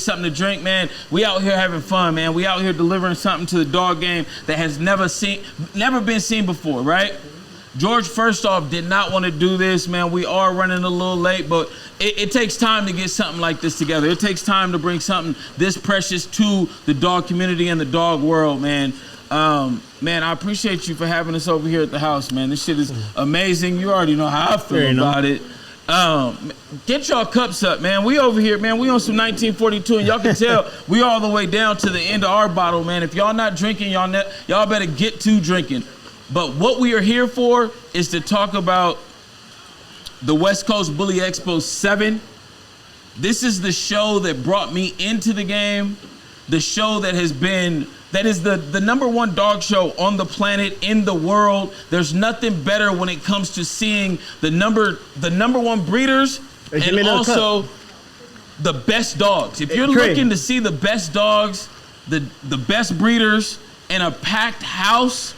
something to drink, man. We out here having fun, man. We out here delivering something to the dog game that has never been seen before, right? George, first off, did not want to do this, man. We are running a little late, but it takes time to get something like this together. It takes time to bring something this precious to the dog community and the dog world, man. Man, I appreciate you for having us over here at the house, man. This shit is amazing. You already know how I feel about it. Get y'all cups up, man. We over here, man. We on some 1942, and y'all can tell we all the way down to the end of our bottle, man. If y'all not drinking, y'all better get to drinking. But what we are here for is to talk about the West Coast Bully Expo 7. This is the show that brought me into the game. The show that is the #1 dog show on the planet, in the world. There's nothing better when it comes to seeing the number 1 breeders and also the best dogs. If you're looking to see the best dogs, the best breeders in a packed house,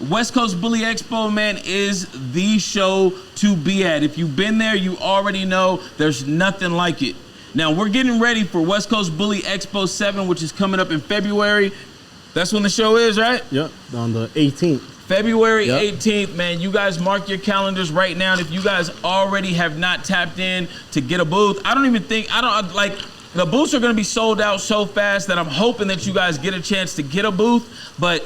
West Coast Bully Expo, man, is the show to be at. If you've been there, you already know there's nothing like it. Now, we're getting ready for West Coast Bully Expo 7, which is coming up in February. That's when the show is, right? Yep, on the 18th. February 18th, man. You guys mark your calendars right now. And if you guys already have not tapped in to get a booth, the booths are going to be sold out so fast that I'm hoping that you guys get a chance to get a booth. But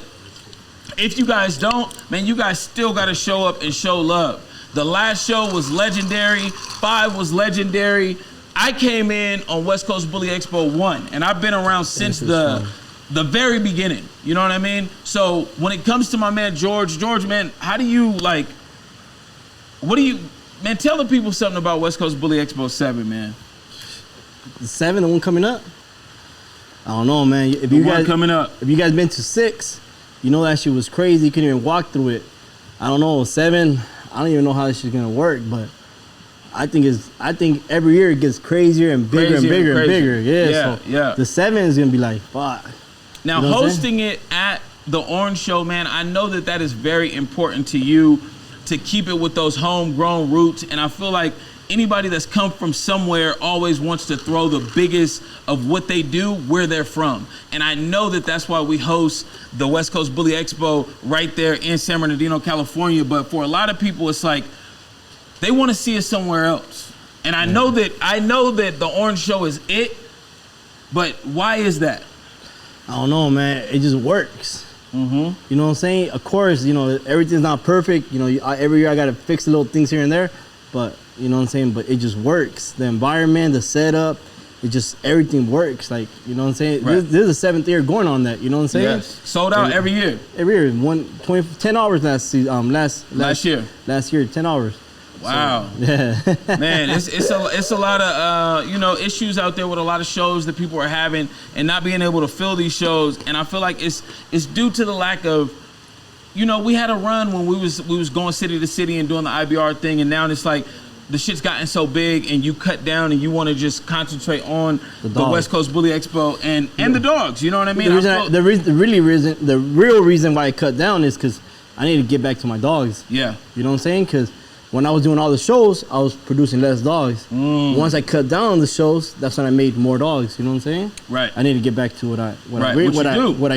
if you guys don't, man, you guys still got to show up and show love. The last show was legendary. 5 was legendary. I came in on West Coast Bully Expo 1, and I've been around since the very beginning. You know what I mean? So when it comes to my man George, man, how do you man, tell the people something about West Coast Bully Expo 7, man. The 7, the one coming up? I don't know, man. If you guys been to 6, you know that shit was crazy. You couldn't even walk through it. I don't know, 7, I don't even know how this shit's gonna work, but I think every year it gets crazier and bigger and bigger. Yeah, so the 7 is gonna be like, fuck. Now, you know hosting it at the Orange Show, man, I know that is very important to you, to keep it with those homegrown roots. And I feel like anybody that's come from somewhere always wants to throw the biggest of what they do where they're from. And I know that that's why we host the West Coast Bully Expo right there in San Bernardino, California. But for a lot of people, it's like they want to see us somewhere else. And I know that the Orange Show is it, but why is that? I don't know, man. It just works. Mm-hmm. You know what I'm saying? Of course, you know, everything's not perfect. You know, every year I got to fix the little things here and there. But, you know what I'm saying? But it just works. The environment, the setup, everything works. Like, you know what I'm saying? Right. This is the 7th year going on that. You know what I'm saying? Yes. Sold out every year. Every year. 10 hours last year. Last year, 10 hours. Wow. So, yeah. Man, it's a lot of issues out there with a lot of shows that people are having and not being able to fill these shows. And I feel like it's due to the lack of, you know, we had a run when we was going city to city and doing the IBR thing, and now it's like the shit's gotten so big and you cut down and you want to just concentrate on the West Coast Bully Expo and the dogs. You know what I mean? The real reason why I cut down is because I need to get back to my dogs. Yeah. You know what I'm saying? Because when I was doing all the shows, I was producing less dogs. Once I cut down on the shows, that's when I made more dogs. You know what I'm saying? Right. I need to get back to what I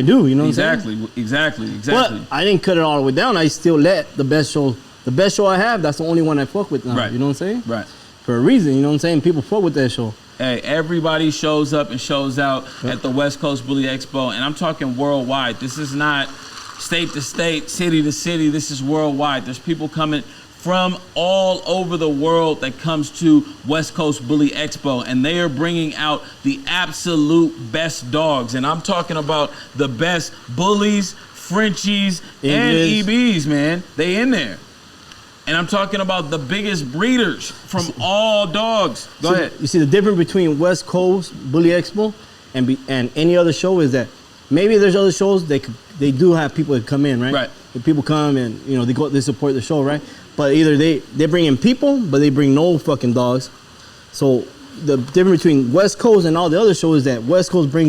do. You know what I'm saying? Exactly. But I didn't cut it all the way down. I still let the best show I have. That's the only one I fuck with now. Right. You know what I'm saying? Right. For a reason. You know what I'm saying? People fuck with that show. Hey, everybody shows up and shows out at the West Coast Bully Expo, and I'm talking worldwide. This is not state to state, city to city. This is worldwide. There's people coming from all over the world that comes to West Coast Bully Expo, and they are bringing out the absolute best dogs. And I'm talking about the best bullies, Frenchies, and EBs, man. They in there. And I'm talking about the biggest breeders from all dogs. Go ahead. You see the difference between West Coast Bully Expo and any other show is that maybe there's other shows they do have people that come in, right? Right. The people come and, you know, they support the show, right? But either they bring in people, but they bring no fucking dogs. So the difference between West Coast and all the other shows is that West Coast brings